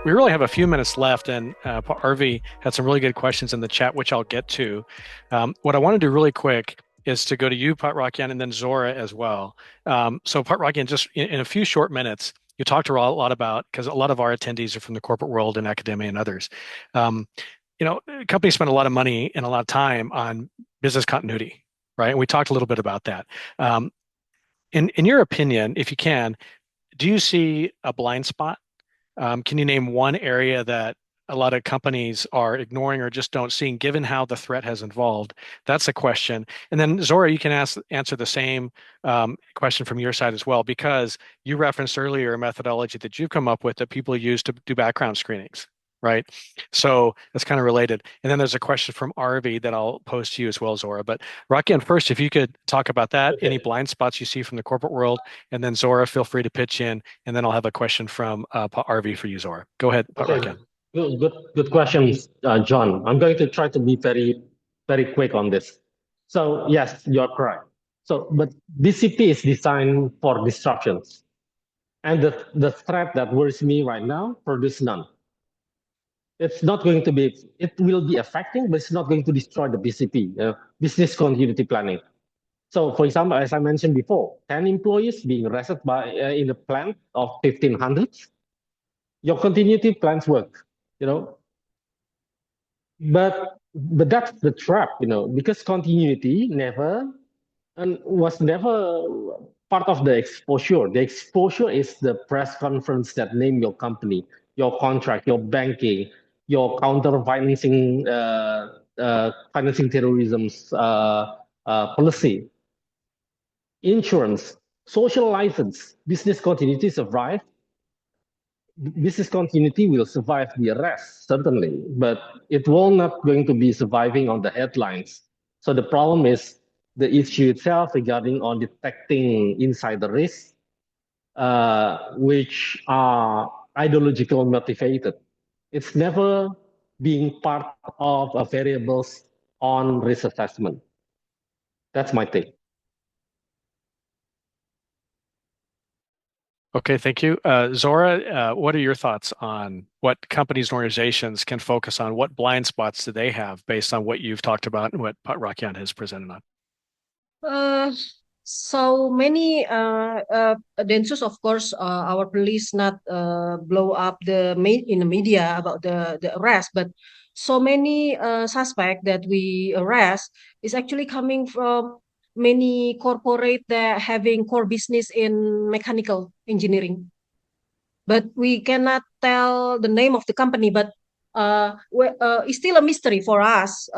We really have a few minutes left, and Arvi had some really good questions in the chat, which I'll get to. What I want to do really quick is to go to you, Pat and then Zora as well. So, Pat just in a few short minutes, you talked a lot about, because a lot of our attendees are from the corporate world and academia and others. Um, Companies spend a lot of money and a lot of time on business continuity, right? And we talked a little bit about that. Um, in your opinion, if you can, do you see a blind spot? Can you name one area that a lot of companies are ignoring or just don't see, given how the threat has evolved? That's a question. And then Zora, you can answer the same question from your side as well, because you referenced earlier a methodology that you've come up with that people use to do background screenings, right? So that's kind of related. And then there's a question from Arvi that I'll pose to you as well, Zora. But Rakian, first, if you could talk about that, any Okay. blind spots you see from the corporate world, and then Zora, feel free to pitch in, and then I'll have a question from Arvi for you, Zora. Go ahead, Okay. Rakian. Good questions, John. I'm going to try to be very quick on this. So yes, you're correct. So, but BCP is designed for disruptions, and the threat that worries me right now produce none. It's not going to be. It will be affecting, but it's not going to destroy the BCP, business continuity planning. So, for example, as I mentioned before, 10 employees being arrested by in a plant of 1,500. Your continuity plans work, you know, but that's the trap, because continuity never and was never part of the exposure. The exposure is the press conference that name your company, your contract, your banking, your counter financing terrorism's policy, insurance, social license, business continuity survive. Business continuity will survive the arrest, certainly, but it will not going to be surviving on the headlines. So the problem is the issue itself regarding on detecting insider risks, which are ideological motivated. It's never being part of a variables on risk assessment. That's my take. Okay, thank you. Zora, what are your thoughts on what companies and organizations can focus on? What blind spots do they have based on what you've talked about and what Rakian has presented on? Uh, so many dangers, of course, our police not blow up in the media about the arrest, but so many suspect that we arrest is actually coming from many corporate that having core business in mechanical engineering. But we cannot tell the name of the company, but it's still a mystery for us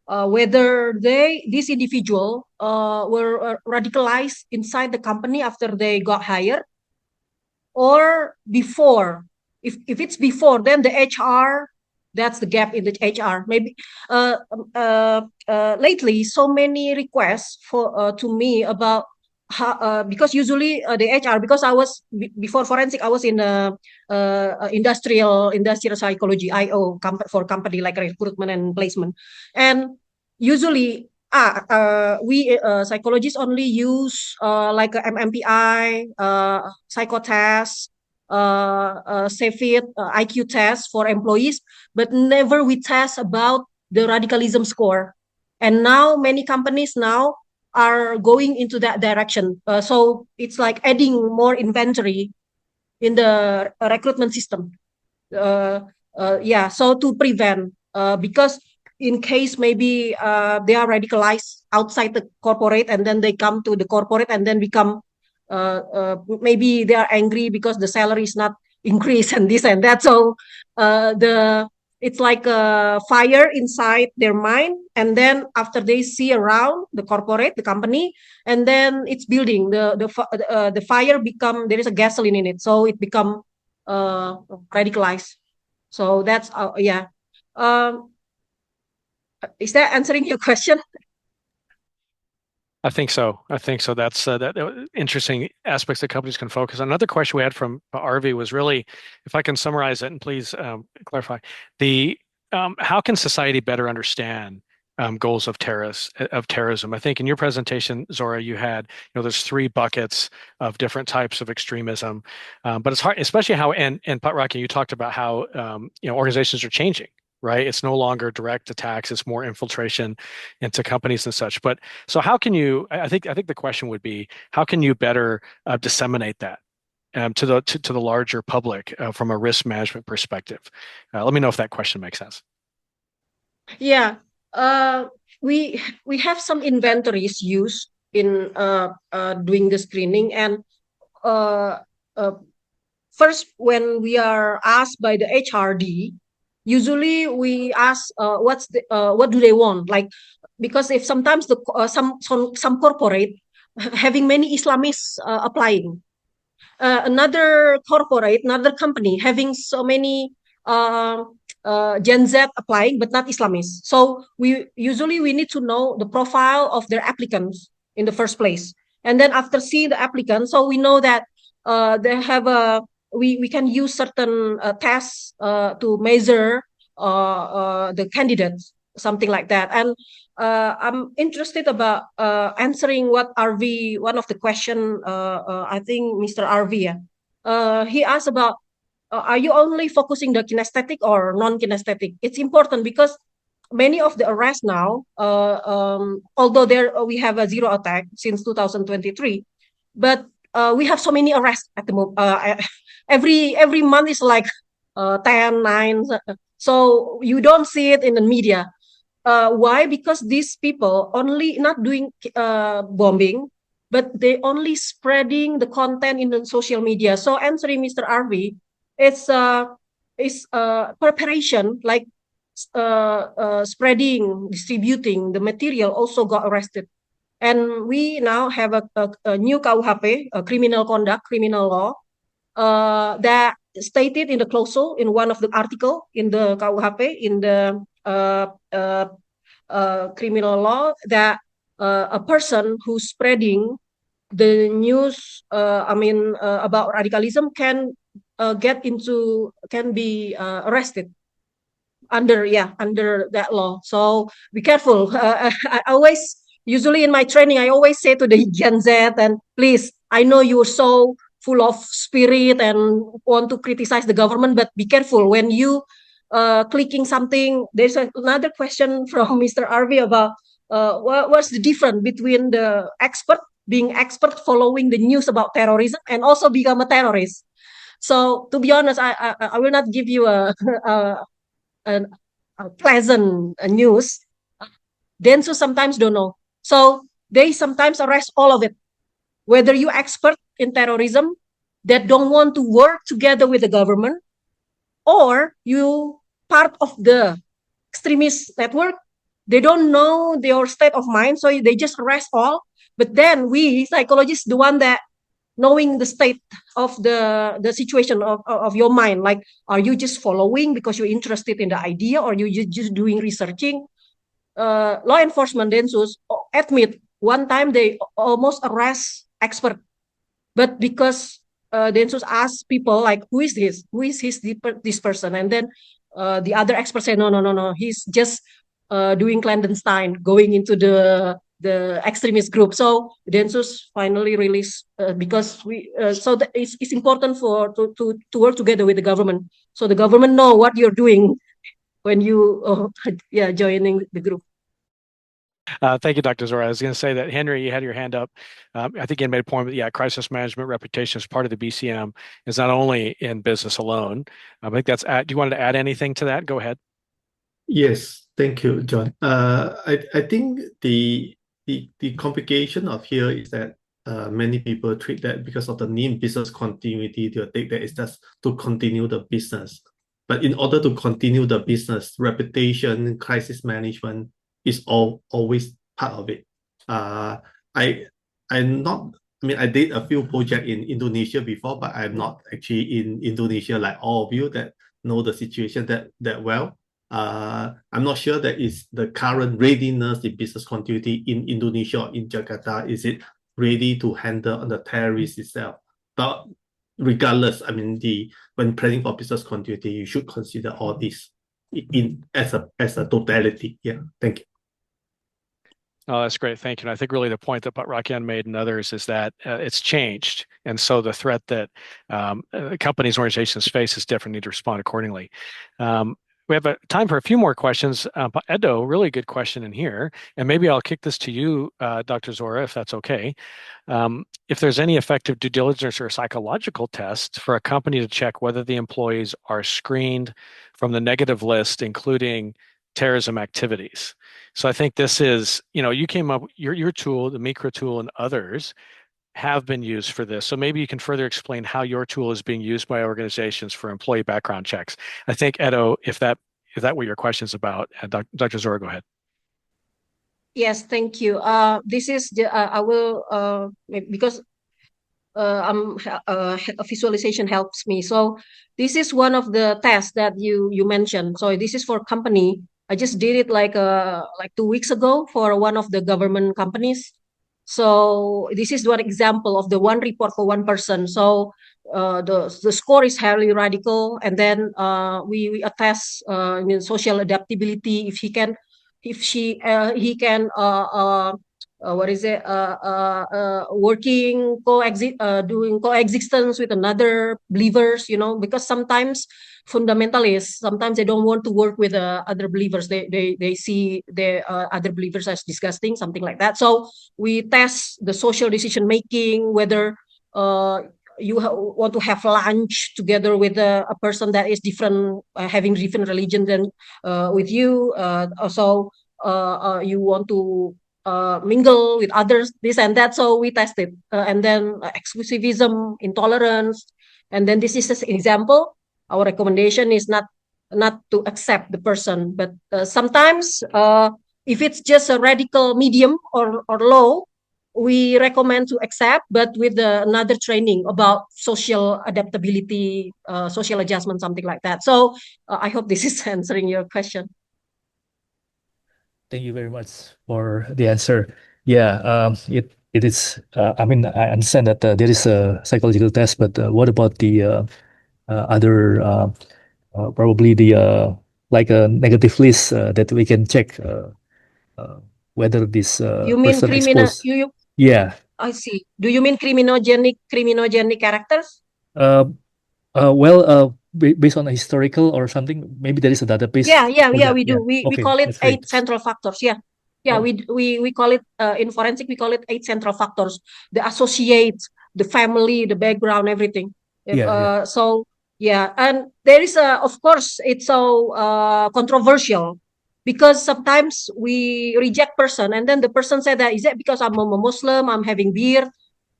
whether this individual were radicalized inside the company after they got hired or before. If it's before, then the HR, that's the gap in the HR. Maybe lately, so many requests to me about because usually the HR, because I was before forensic, I was in industrial psychology IO for company like recruitment and placement, and usually we psychologists only use like a MMPI, psychotest, CVIT, IQ test for employees, but never we test about the radicalism score. And now many companies now are going into that direction. So it's like adding more inventory in the recruitment system. So to prevent, because in case maybe they are radicalized outside the corporate and then they come to the corporate and then become maybe they are angry because the salary is not increased and this and that. So the it's like a fire inside their mind, and then after they see around the corporate, the company, and then it's building the fire become, there is a gasoline in it, so it become radicalized. So that's yeah. Um, is that answering your question? I think so. I think so. That's interesting aspects that companies can focus on. Another question we had from RV was really, if I can summarize it, and please clarify, the how can society better understand goals of terrorism. I think in your presentation, Zora, you had, there's three buckets of different types of extremism, but it's hard, especially how, and Patraki, you talked about how organizations are changing. Right, it's no longer direct attacks; it's more infiltration into companies and such. But so, how can you? I think the question would be, how can you better disseminate that to the larger public from a risk management perspective? Let me know if that question makes sense. Yeah, uh, we have some inventories used in doing the screening, and uh, uh, first when we are asked by the HRD, usually we ask what do they want, like, because if sometimes the some corporate having many Islamists applying, another corporate, another company having so many uh, Gen Z applying, but not Islamists. So we need to know the profile of their applicants in the first place, and then after seeing the applicants, so we know that they have a we can use certain tests to measure the candidates, something like that. And I'm interested about answering what RV, one of the question, I think Mr. RV, yeah. He asked about, are you only focusing the kinesthetic or non-kinesthetic? It's important because many of the arrests now, although there we have a zero attack since 2023, but we have so many arrests at the moment. Every month is like 10, 9. So you don't see it in the media. Why? Because these people only not doing bombing, but they only spreading the content in the social media. So answering Mr. RV, it's preparation, like spreading, distributing the material also got arrested. And we now have a new KUHP, a criminal conduct, criminal law, that stated in the clause in one of the article in the KUHP in the criminal law that a person who's spreading the news, about radicalism can can be arrested under that law. So be careful. I always, usually in my training, I always say to the Gen Z, and please, I know you're so full of spirit and want to criticize the government, but be careful when you clicking something. There's another question from Mr. RV about what's the difference between the being expert following the news about terrorism and also become a terrorist. So to be honest, I will not give you a, a pleasant news. Densu sometimes don't know. So they sometimes arrest all of it. Whether you expert in terrorism that don't want to work together with the government, or you part of the extremist network, they don't know their state of mind, so they just arrest all. But then we psychologists, the one that knowing the state of the situation of your mind, like, are you just following because you're interested in the idea, or you just doing researching? Law enforcement densus admit one time they almost arrest expert, but because densus asked people like, who is this person, and then the other experts say, no, he's just doing clandestine, going into the extremist group. So Densus finally released because it's important to work together with the government, so the government know what you're doing when you joining the group. Thank you, Dr. Zora. I was going to say that, Henry, you had your hand up. I think you made a point, but yeah, crisis management reputation as part of the BCM is not only in business alone. I think do you want to add anything to that? Go ahead. Yes, thank you, John. I think the complication of here is that many people treat that because of the name business continuity, they'll take that it's just to continue the business. But in order to continue the business, reputation, crisis management is always part of it. I did a few projects in Indonesia before, but I'm not actually in Indonesia like all of you that know the situation that well. I'm not sure that is the current readiness in business continuity in Indonesia or in Jakarta. Is it ready to handle the terrorists itself? But regardless, when planning for business continuity, you should consider all this as a totality. Yeah, thank you. Oh, that's great. Thank you. And I think really the point that Rakian made and others is that it's changed. And so the threat that companies and organizations face is different, need to respond accordingly. We have time for a few more questions. Edo, really good question in here. And maybe I'll kick this to you, Dr. Zora, if that's okay. If there's any effective due diligence or psychological test for a company to check whether the employees are screened from the negative list, including terrorism activities. So I think this is, you came up, your tool, the Micro tool, and others have been used for this. So maybe you can further explain how your tool is being used by organizations for employee background checks. I think, Edo, if that what your question is about, Dr. Zora, go ahead. Yes, thank you. This is I will because visualization helps me. So this is one of the tests that you mentioned. So this is for company. I just did it like 2 weeks ago for one of the government companies. So this is one example of the one report for one person. So the score is highly radical, and then we attest social adaptability, if he can what is it working doing coexistence with another believers, because sometimes fundamentalists, sometimes they don't want to work with other believers. They see the other believers as disgusting, something like that. So we test the social decision making, whether you want to have lunch together with a person that is different, having different religion than with you. Also, you want to mingle with others, this and that. So we tested, and then exclusivism, intolerance, and then this is an example. Our recommendation is not to accept the person, but sometimes if it's just a radical medium or low, we recommend to accept, but with another training about social adaptability, social adjustment, something like that. So I hope this is answering your question. Thank you very much for the answer. Yeah, it is. I mean, I understand that there is a psychological test, but what about the other probably the like a negative list that we can check whether this You mean person criminal? exposed? Yeah. I see. Do you mean criminogenic characters? Well, based on a historical or something, maybe there is a database Yeah. for that. We do. Yeah. We Okay, call it that's great. 8 central factors. Yeah. Oh. We call it in forensic. We call it 8 central factors: the associates, the family, the background, everything. Yeah. So yeah, and there is of course, it's so controversial, because sometimes we reject person, and then the person said that, is it because I'm a Muslim, I'm having beard,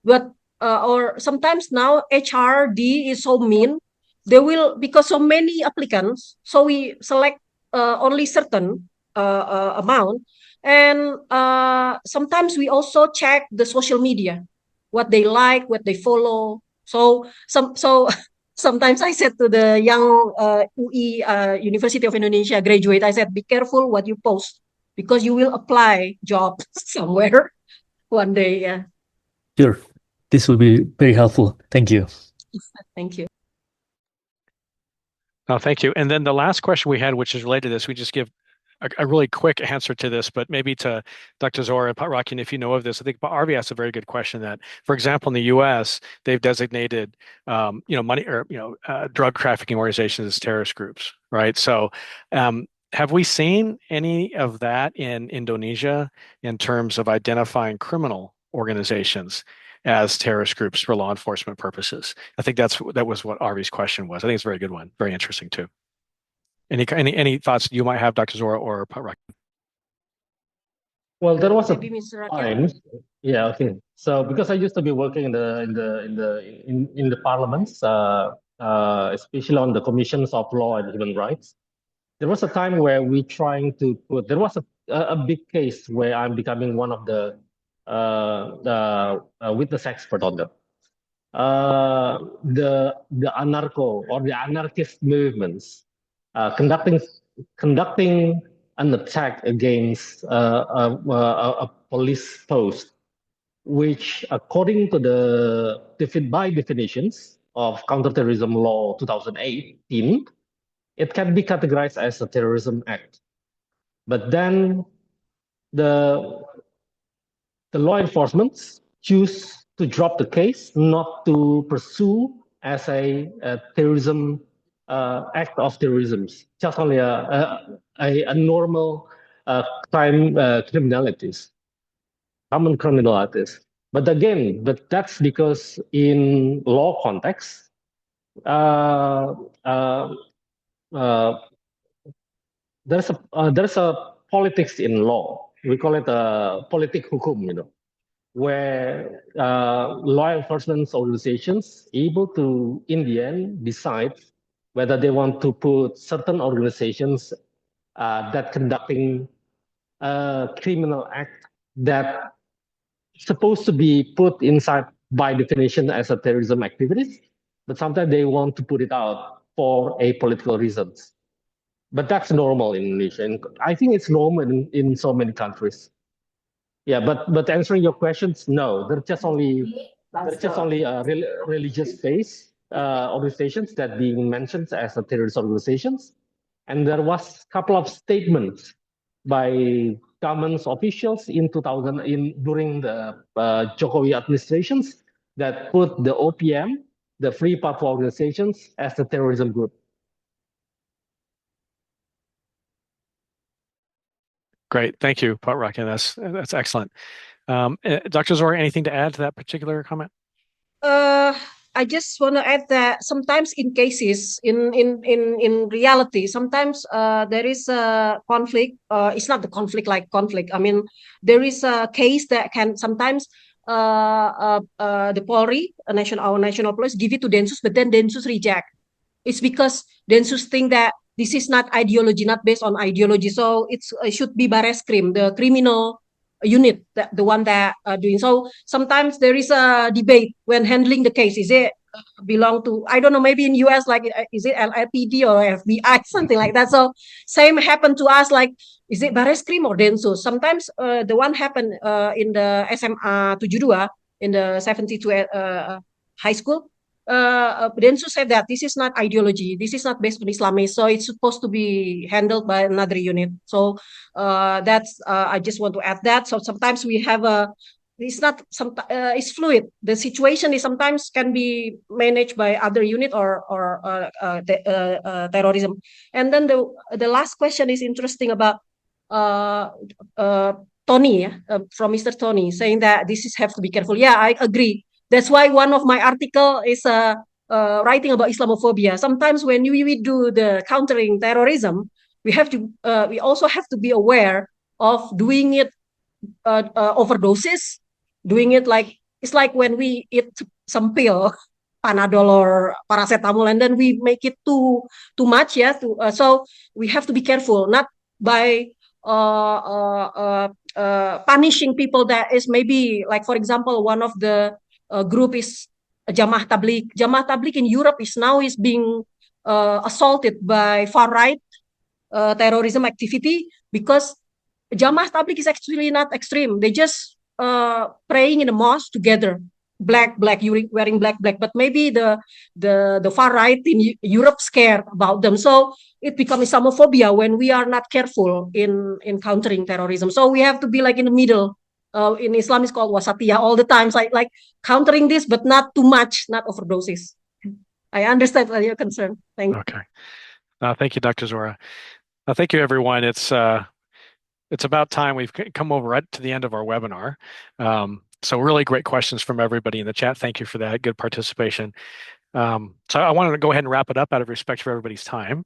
but or sometimes now HRD is so mean. They will, because so many applicants, so we select only certain amount, and sometimes we also check the social media, what they like, what they follow. So sometimes I said to the young UI, University of Indonesia graduate, I said, be careful what you post, because you will apply job somewhere one day. Yeah. Sure. This will be very helpful. Thank you. Thank you. Oh, thank you. And then the last question we had, which is related to this, we just give a really quick answer to this, but maybe to Dr. Zora and Rakian, if you know of this. I think Arvi asked a very good question that, for example, in the U.S., they've designated, money or, drug trafficking organizations as terrorist groups, right? So have we seen any of that in Indonesia in terms of identifying criminal organizations as terrorist groups for law enforcement purposes? I think that was what Arvi's question was. I think it's a very good one. Very interesting too. Any thoughts you might have, Dr. Zora or Rakian? Well, there was a Maybe Mr. time. Yeah, okay. So because I used to be working in the parliaments, especially on the commissions of law and human rights, there was a time where we trying to put. There was a big case where I'm becoming one of the witness expert on that. The anarcho or the anarchist movements conducting an attack against a police post, which, according to by definitions of counterterrorism law 2018, it can be categorized as a terrorism act. But then the law enforcement choose to drop the case, not to pursue as a terrorism act of terrorism, just only a normal criminalities, common criminalities. But again, that's because in law context, uh, uh, uh, there's a politics in law. We call it a politik hukum, where law enforcement organizations able to, in the end, decide whether they want to put certain organizations that conducting a criminal act that supposed to be put inside by definition as a terrorism activities, but sometimes they want to put it out for a political reasons. But that's normal in Indonesia, and I think it's normal in so many countries. Yeah, but answering your questions, no, they're just only religious based organizations that being mentioned as a terrorist organizations, and there was a couple of statements by government officials in 2000 during the Jokowi administrations that put the OPM, the Free Papua organizations, as a terrorism group. Great, thank you, Pat Rakan. That's excellent. Dr. Zora, anything to add to that particular comment? I just want to add that sometimes in cases, in reality, sometimes there is a conflict. It's not the conflict like conflict. I mean, there is a case that can sometimes the Polri, our national police, give it to Densus, but then Densus reject. It's because Densus think that this is not ideology, not based on ideology. So it should be Bareskrim, the criminal unit, the one that doing. So sometimes there is a debate when handling the case. Is it belong to, I don't know, maybe in US, like, is it LAPD or FBI, something like that. So same happened to us, like, is it Bareskrim or Densus? Sometimes the one happened in the SMA 72, in the 72 high school. Densus said that this is not ideology, this is not based on Islamist, so it's supposed to be handled by another unit. So that's I just want to add that. So sometimes we have it's not it's fluid. The situation is sometimes can be managed by other unit or terrorism. And then the last question is interesting about Tony, from Mr. Tony, saying that this is have to be careful. Yeah, I agree. That's why one of my article is writing about Islamophobia. Sometimes when we do the countering terrorism, we have to we also have to be aware of doing it overdoses, doing it like it's like when we eat some pill, Panadol or paracetamol, and then we make it too much. Yeah, so we have to be careful, not by punishing people that is maybe like, for example, one of the group is Jamaah Tabligh. Jamaah Tabligh in Europe is being assaulted by far right terrorism activity because Jamaah Tabligh is actually not extreme. They just praying in the mosque together, black, wearing black. But maybe the far right in Europe scared about them, so it becomes Islamophobia when we are not careful in countering terrorism. So we have to be like in the middle. In Islam is called wasatiyah all the time, like countering this, but not too much, not overdoses. I understand your concern. Thank you. Okay. Thank you, Dr. Zora. Thank you, everyone. It's about time. We've come over right to the end of our webinar. So really great questions from everybody in the chat. Thank you for that. Good participation. So I wanted to go ahead and wrap it up out of respect for everybody's time.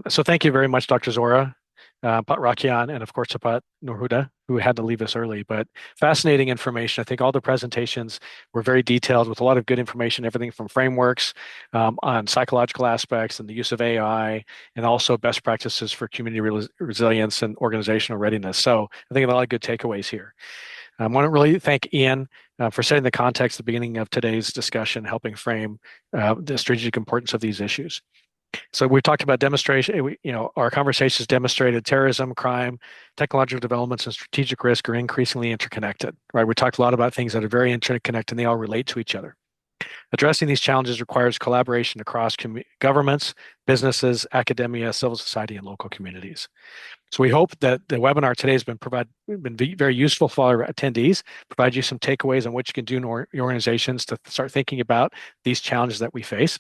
So thank you very much, Dr. Zora, Pat Rakian, and of course, Pat Noor Huda, who had to leave us early, but fascinating information. I think all the presentations were very detailed with a lot of good information, everything from frameworks on psychological aspects and the use of AI, and also best practices for community resilience and organizational readiness. So I think a lot of good takeaways here. I want to really thank Ian for setting the context at the beginning of today's discussion, helping frame the strategic importance of these issues. So we've talked about demonstration, our conversations demonstrated terrorism, crime, technological developments, and strategic risk are increasingly interconnected, right? We talked a lot about things that are very interconnected and they all relate to each other. Addressing these challenges requires collaboration across governments, businesses, academia, civil society, and local communities. So we hope that the webinar today has been very useful for our attendees, provide you some takeaways on what you can do in your organizations to start thinking about these challenges that we face.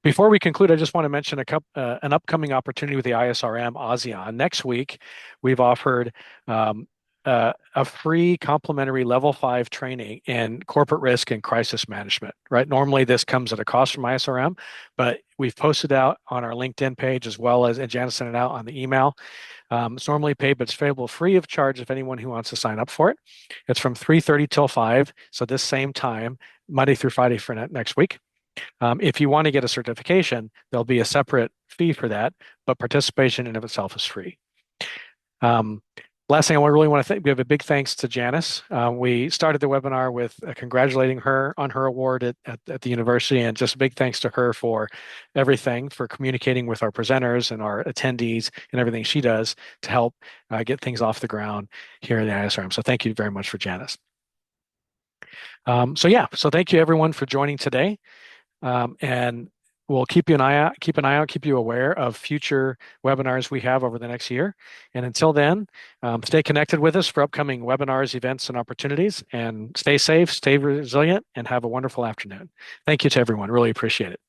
Before we conclude, I just want to mention an upcoming opportunity with the ISRM ASEAN. Next week, we've offered a free complimentary level 5 training in corporate risk and crisis management, right? Normally this comes at a cost from ISRM, but we've posted out on our LinkedIn page as well as, and Janice sent it out on the email. It's normally paid, but it's available free of charge if anyone who wants to sign up for it. It's from 3:30 till 5, so this same time, Monday through Friday for next week. If you want to get a certification, there'll be a separate fee for that, but participation in of itself is free. Last thing I really want to give a big thanks to Janice. We started the webinar with congratulating her on her award at the university, and just a big thanks to her for everything, for communicating with our presenters and our attendees and everything she does to help get things off the ground here at the ISRM. So thank you very much for Janice. So thank you everyone for joining today. And we'll keep you aware of future webinars we have over the next year. And until then, stay connected with us for upcoming webinars, events, and opportunities. And stay safe, stay resilient, and have a wonderful afternoon. Thank you to everyone. Really appreciate it.